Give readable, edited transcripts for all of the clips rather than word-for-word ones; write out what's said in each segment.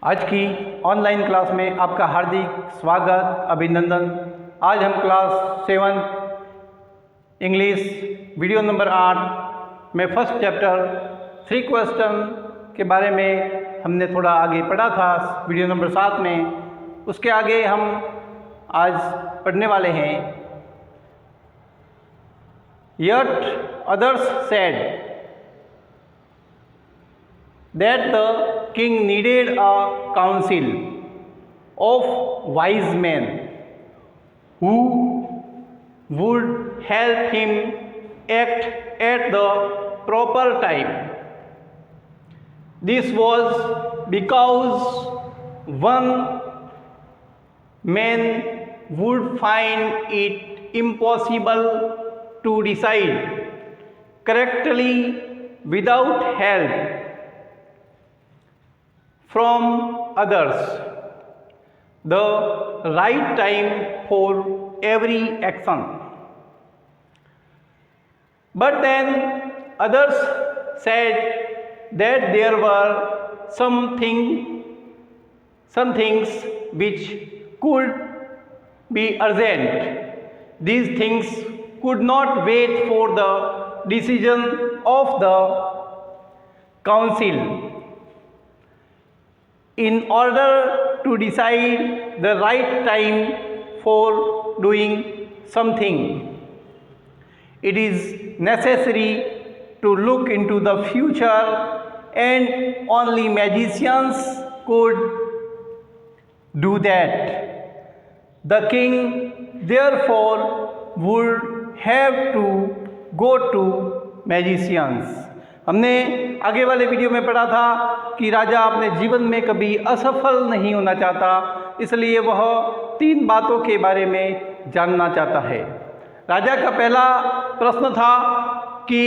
आज की online class में आपका हार्दिक स्वागत अभिनंदन। आज हम क्लास 7 इंग्लिश वीडियो नंबर 8 में फर्स्ट चैप्टर 3 क्वेश्चन के बारे में हमने थोड़ा आगे पढ़ा था वीडियो नंबर 7 में। उसके आगे हम आज पढ़ने वाले हैं। Yet others said that the king needed a council of wise men who would help him act at the proper time. This was because one man would find it impossible to decide correctly without help from others the right time for every action. But then others said that there were some things which could be urgent. These things could not wait for the decision of the council. In order to decide the right time for doing something, it is necessary to look into the future, and only magicians could do that. The king therefore would have to go to magicians. हमने आगे वाले video में पढ़ा था कि राजा अपने जीवन में कभी असफल नहीं होना चाहता, इसलिए वह 3 बातों के बारे में जानना चाहता है। राजा का पहला प्रश्न था कि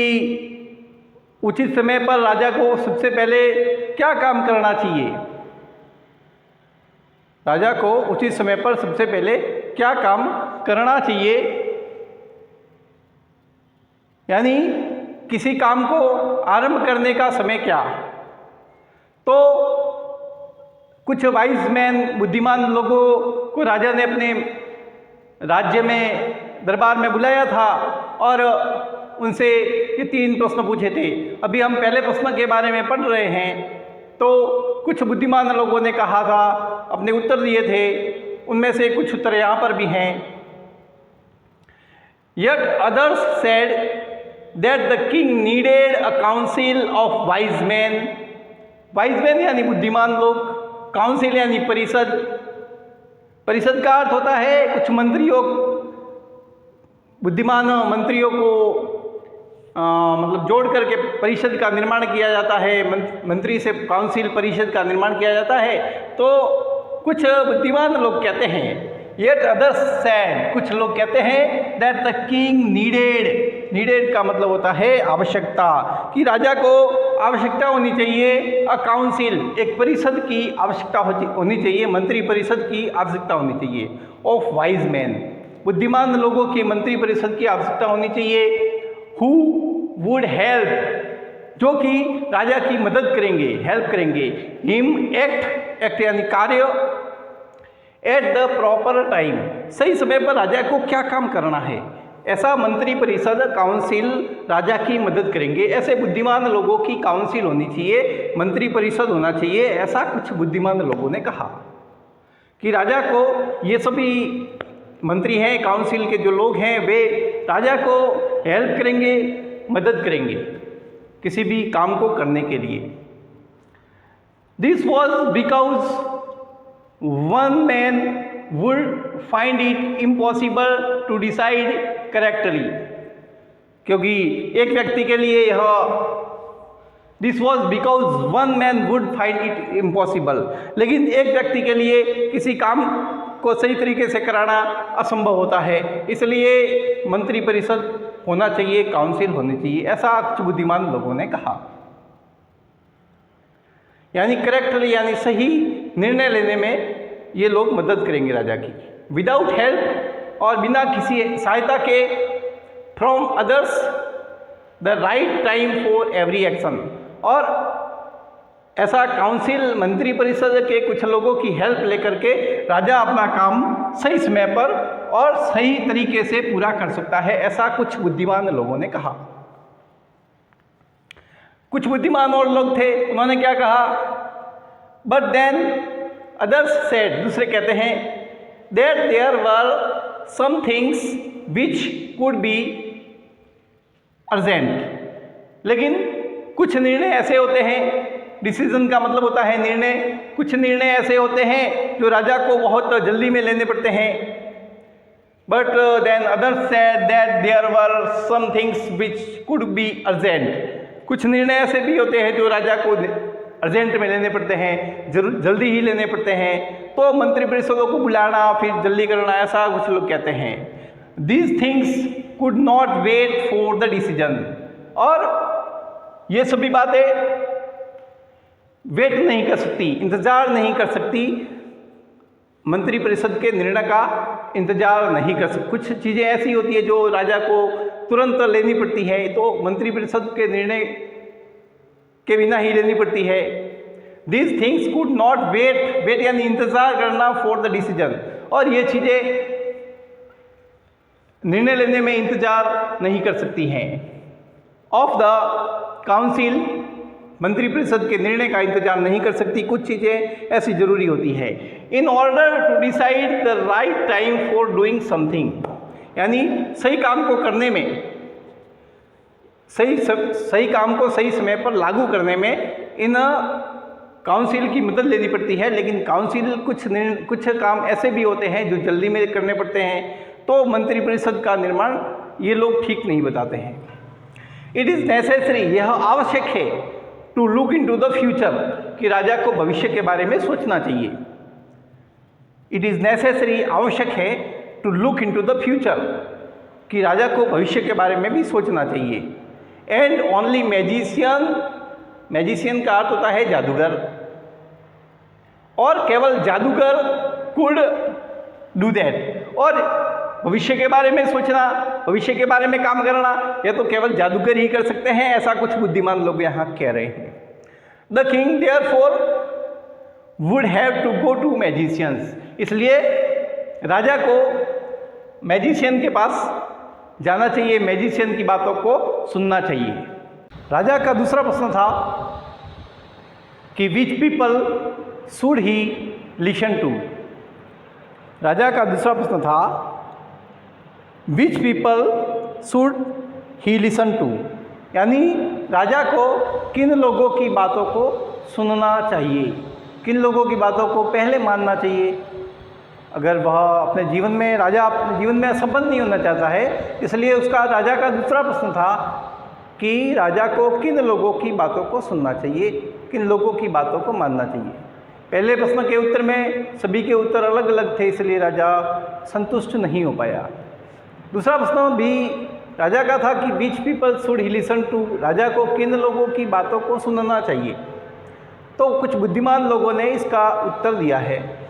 उचित समय पर राजा को सबसे पहले क्या काम करना चाहिए। राजा को उचित समय पर सबसे पहले क्या काम करना चाहिए, यानी किसी काम को आरंभ करने का समय क्या। तो कुछ वाइज मैन, बुद्धिमान लोगों को राजा ने अपने राज्य में दरबार में बुलाया था और उनसे ये 3 प्रश्न पूछे थे। अभी हम पहले प्रश्न के बारे में पढ़ रहे हैं। तो कुछ बुद्धिमान लोगों ने कहा था, अपने उत्तर दिए थे, उनमें से कुछ उत्तर यहाँ पर भी हैं। Yet others said that the king needed a council of wise men. Wise men यानी बुद्धिमान लोग, काउंसिल यानी परिषद। परिषद का अर्थ होता है कुछ मंत्रियों, बुद्धिमान मंत्रियों को मतलब जोड़ करके परिषद का निर्माण किया जाता है। मंत्री से काउंसिल, परिषद का निर्माण किया जाता है। तो कुछ बुद्धिमान लोग कहते हैं, Yet others said, कुछ लोग कहते हैं that the king needed का मतलब होता है आवश्यकता, कि राजा को आवश्यकता होनी चाहिए। अ काउंसिल, एक परिषद की आवश्यकता होनी चाहिए, मंत्री परिषद की आवश्यकता होनी चाहिए। ऑफ वाइज मैन, बुद्धिमान लोगों की मंत्री परिषद की आवश्यकता होनी चाहिए। हु वुड हेल्प, जो कि राजा की मदद करेंगे, हेल्प करेंगे। हिम एक्ट यानी कार्य, एट द प्रॉपर टाइम, सही समय पर राजा को क्या काम करना है, ऐसा मंत्री परिषद, काउंसिल राजा की मदद करेंगे। ऐसे बुद्धिमान लोगों की काउंसिल होनी चाहिए, मंत्री परिषद होना चाहिए, ऐसा कुछ बुद्धिमान लोगों ने कहा कि राजा को, ये सभी मंत्री हैं, काउंसिल के जो लोग हैं, वे राजा को हेल्प करेंगे, मदद करेंगे किसी भी काम को करने के लिए। This was because one man would find it impossible to decide correctly, क्योंकि एक व्यक्ति के लिए यह this was because one man would find it impossible, लेकिन एक व्यक्ति के लिए किसी काम को सही तरीके से कराना असंभव होता है, इसलिए मंत्री परिषद होना चाहिए, काउंसिल होनी चाहिए, ऐसा कुछ बुद्धिमान लोगों ने कहा। यानी करेक्टली यानी सही निर्णय लेने में ये लोग मदद करेंगे राजा की। विदाउट हेल्प, और बिना किसी सहायता के, from others the right time for every action, और ऐसा काउंसिल मंत्री परिषद के कुछ लोगों की हेल्प लेकर के राजा अपना काम सही समय पर और सही तरीके से पूरा कर सकता है, ऐसा कुछ बुद्धिमान लोगों ने कहा। कुछ बुद्धिमान और लोग थे, उन्होंने क्या कहा, बट देन अदर्स सेड, दूसरे कहते हैं, that there were some things which could be urgent. लेकिन कुछ निर्णय ऐसे होते हैं, डिसीजन का मतलब होता है निर्णय, कुछ निर्णय ऐसे होते हैं जो राजा को बहुत जल्दी में लेने पड़ते हैं। But then others said that there were some things which could be urgent. कुछ निर्णय ऐसे भी होते हैं जो राजा को अर्जेंट में लेने पड़ते हैं, जल्दी ही लेने पड़ते हैं, तो मंत्री परिषदों को बुलाना फिर जल्दी करना, ऐसा कुछ लोग कहते हैं। These things could not wait for the decision. और ये सभी बातें वेट नहीं कर सकती, इंतज़ार नहीं कर सकती, मंत्री परिषद के निर्णय का इंतज़ार नहीं कर सकती। कुछ चीज़ें ऐसी होती है जो राजा को तुरंत लेनी पड़ती है, तो मंत्री परिषद के निर्णय के बिना ही लेनी पड़ती है। These things could not wait यानी इंतज़ार करना फॉर द डिसीजन, और ये चीज़ें निर्णय लेने में इंतज़ार नहीं कर सकती हैं। ऑफ द काउंसिल, मंत्री परिषद के निर्णय का इंतजार नहीं कर सकती, कुछ चीज़ें ऐसी जरूरी होती है। In order to decide the right time for doing something, यानी सही काम को करने में, सही काम को सही समय पर लागू करने में इन काउंसिल की मदद लेनी पड़ती है। लेकिन काउंसिल कुछ काम ऐसे भी होते हैं जो जल्दी में करने पड़ते हैं, तो मंत्री परिषद का निर्माण ये लोग ठीक नहीं बताते हैं। इट इज़ नेसेसरी, यह आवश्यक है, to look into the future, कि राजा को भविष्य के बारे में सोचना चाहिए। इट इज़ नेसेसरी, आवश्यक है, to look into the future, कि राजा को भविष्य के बारे में भी सोचना चाहिए। एंड ओनली मैजिशियन का अर्थ होता है जादूगर, और केवल जादूगर कुड डू दैट। और भविष्य के बारे में सोचना, भविष्य के बारे में काम करना, यह तो केवल जादूगर ही कर सकते हैं, ऐसा कुछ बुद्धिमान लोग यहाँ कह रहे हैं। The king therefore would have to go to magicians, इसलिए राजा को मैजिशियन के पास जाना चाहिए, मैजिशियन की बातों को सुनना चाहिए। राजा का दूसरा प्रश्न था कि which people should he listen to. राजा का दूसरा प्रश्न था which people should he listen to, यानी राजा को किन लोगों की बातों को सुनना चाहिए, किन लोगों की बातों को पहले मानना चाहिए। अगर वह अपने जीवन में, राजा अपने जीवन में असफल नहीं होना चाहता है, इसलिए उसका राजा का दूसरा प्रश्न था कि राजा को किन लोगों की बातों को सुनना चाहिए, किन लोगों की बातों को मानना चाहिए। पहले प्रश्न के उत्तर में सभी के उत्तर अलग अलग थे, इसलिए राजा संतुष्ट नहीं हो पाया। दूसरा प्रश्न भी राजा का था कि which people should he listen to, राजा को किन लोगों की बातों को सुनना चाहिए। तो कुछ बुद्धिमान लोगों ने इसका उत्तर दिया है।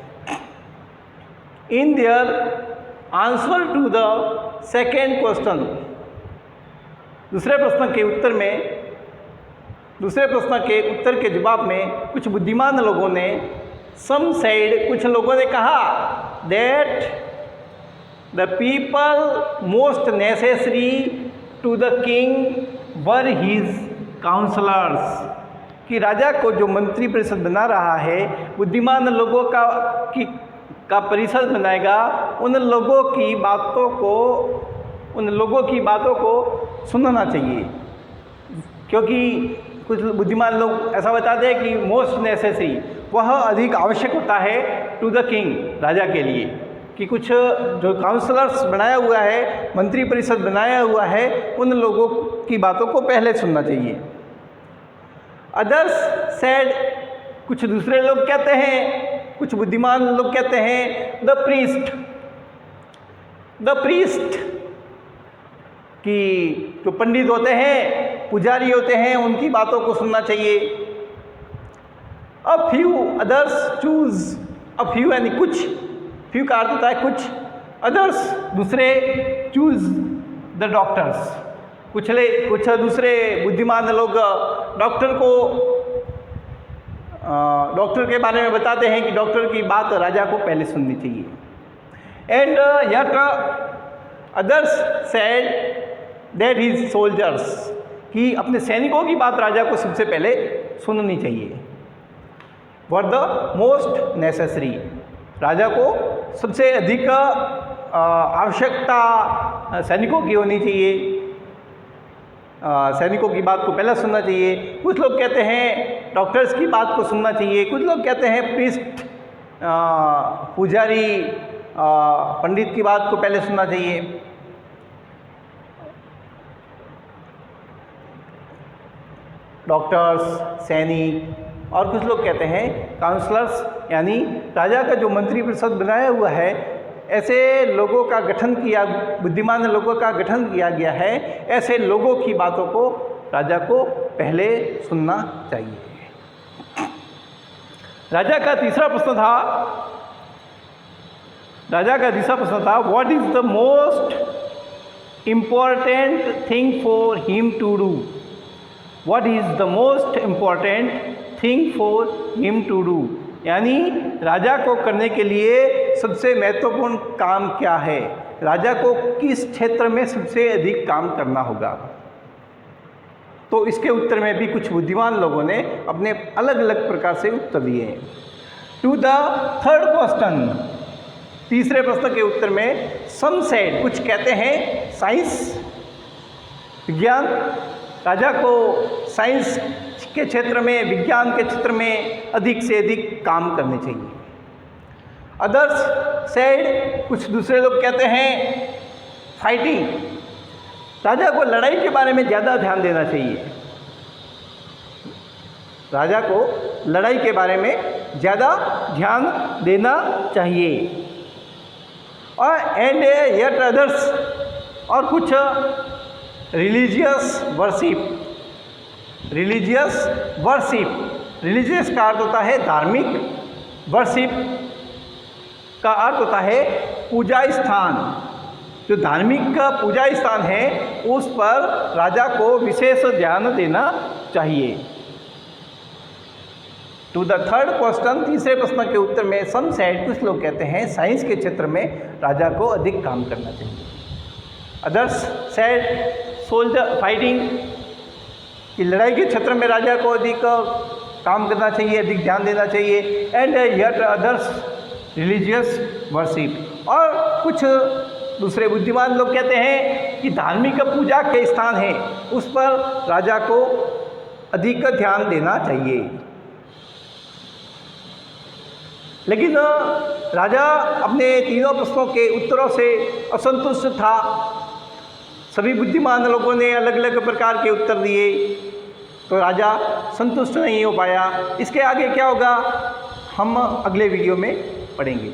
In their answer to the second question, दूसरे प्रश्न के उत्तर के जवाब में कुछ बुद्धिमान लोगों ने, सम सेड, कुछ लोगों ने कहा, that the people most necessary to the king were his counsellors, कि राजा को जो मंत्री परिषद बना रहा है, बुद्धिमान लोगों का परिषद बनाएगा, उन लोगों की बातों को सुनना चाहिए। क्योंकि कुछ बुद्धिमान लोग ऐसा बताते हैं कि मोस्ट नेसेसरी, वह अधिक आवश्यक होता है टू द किंग, राजा के लिए, कि कुछ जो काउंसलर्स बनाया हुआ है, मंत्री परिषद बनाया हुआ है, उन लोगों की बातों को पहले सुनना चाहिए। अदर्स सेड, कुछ दूसरे लोग कहते हैं, कुछ बुद्धिमान लोग कहते हैं, द प्रीस्ट, कि जो पंडित होते हैं, पुजारी होते हैं, उनकी बातों को सुनना चाहिए। A few others choose, a few यानी कुछ, फ्यू का अर्थ होता है कुछ, अदर्स दूसरे, चूज द डॉक्टर्स, कुछ दूसरे बुद्धिमान लोग डॉक्टर को डॉक्टर के बारे में बताते हैं कि डॉक्टर की बात राजा को पहले सुननी चाहिए। And yet others said that his soldiers, कि अपने सैनिकों की बात राजा को सबसे पहले सुननी चाहिए। वर द मोस्ट नेसेसरी, राजा को सबसे अधिक आवश्यकता सैनिकों की होनी चाहिए, सैनिकों की बात को पहले सुनना चाहिए। कुछ लोग कहते हैं डॉक्टर्स की बात को सुनना चाहिए, कुछ लोग कहते हैं प्रीस्ट पुजारी पंडित की बात को पहले सुनना चाहिए। डॉक्टर्स, सैनिक, और कुछ लोग कहते हैं काउंसलर्स, यानी राजा का जो मंत्री परिषद बनाया हुआ है, ऐसे लोगों का गठन किया, बुद्धिमान लोगों का गठन किया गया है, ऐसे लोगों की बातों को राजा को पहले सुनना चाहिए। राजा का तीसरा प्रश्न था what is the most important thing for him to do. What is the most important thing for him to do, यानी राजा को करने के लिए सबसे महत्वपूर्ण काम क्या है, राजा को किस क्षेत्र में सबसे अधिक काम करना होगा। तो इसके उत्तर में भी कुछ बुद्धिमान लोगों ने अपने अलग अलग प्रकार से उत्तर दिए हैं। टू द थर्ड क्वेश्चन, तीसरे प्रश्न के उत्तर में सम सेड, कुछ कहते हैं साइंस, विज्ञान, राजा को साइंस के क्षेत्र में, विज्ञान के क्षेत्र में अधिक से अधिक काम करने चाहिए। अदर्स सेड, कुछ दूसरे लोग कहते हैं फाइटिंग, राजा को लड़ाई के बारे में ज़्यादा ध्यान देना चाहिए, राजा को लड़ाई के बारे में ज़्यादा ध्यान देना चाहिए। और एंड येट अदर्स, और कुछ रिलीजियस वर्शिप, रिलीजियस का अर्थ होता है धार्मिक, वर्शिप का अर्थ होता है पूजा स्थान। जो धार्मिक का पूजा स्थान है उस पर राजा को विशेष ध्यान देना चाहिए। टू द थर्ड क्वेश्चन, तीसरे प्रश्न के उत्तर में सम सेड, कुछ लोग कहते हैं साइंस के क्षेत्र में राजा को अधिक काम करना चाहिए। अदर्स सेड सोल्जर फाइटिंग, कि लड़ाई के क्षेत्र में राजा को अधिक काम करना चाहिए, अधिक ध्यान देना चाहिए। And yet others religious worship, और कुछ दूसरे बुद्धिमान लोग कहते हैं कि धार्मिक पूजा के स्थान है उस पर राजा को अधिक ध्यान देना चाहिए। लेकिन राजा अपने तीनों प्रश्नों के उत्तरों से असंतुष्ट था। सभी बुद्धिमान लोगों ने अलग अलग प्रकार के उत्तर दिए, तो राजा संतुष्ट नहीं हो पाया। इसके आगे क्या होगा हम अगले वीडियो में पढ़ेंगे।